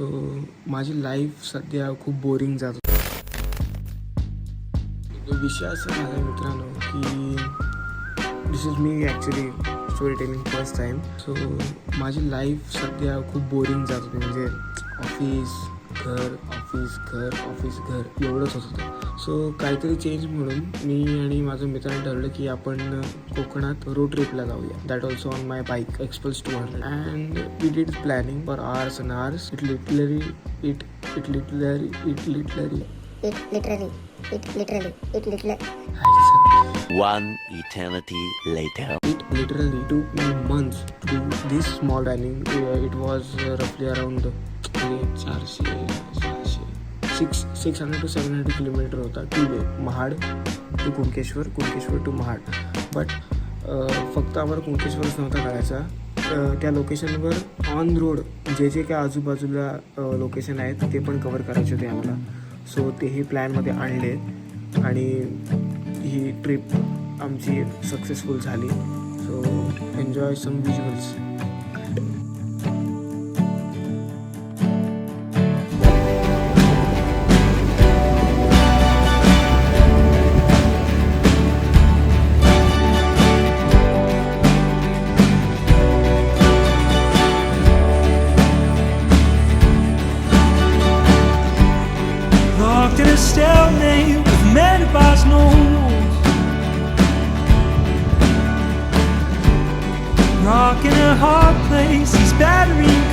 सो माझी लाईफ सध्या खूप बोरिंग जात होती. विषय असा झाला मित्रांनो की this is me actually story telling first time. So माझी लाईफ सध्या खूप बोरिंग जात होती. म्हणजे ऑफिस घर ऑफिस घर ऑफिस घर एवढंच होत होतं. सो काहीतरी चेंज म्हणून मी आणि माझ्या मित्राने ठरवलं की आपण कोकणात रोड ट्रिपला जाऊया. That also on my bike Xpulse 200 and we did planning for hours and hours. It literally One eternity later. It literally took me months to do this small planning. It was roughly around 600 to 700 kilometre होता two way. Mahad to Kunkeshwar, Kunkeshwar to Mahad. But फक्त आम्हाला कुणकेश्वरच नव्हता करायचा. त्या लोकेशनवर on road जे जे काय आजूबाजूला location आहेत ते पण कवर करायचे होते आम्हाला. सो तेही प्लॅनमध्ये आणले आणि ही ट्रिप आमची सक्सेसफुल झाली. So enjoy some visuals. Locked in a stalemate with men about no rules. Rock in a hard place, he's battering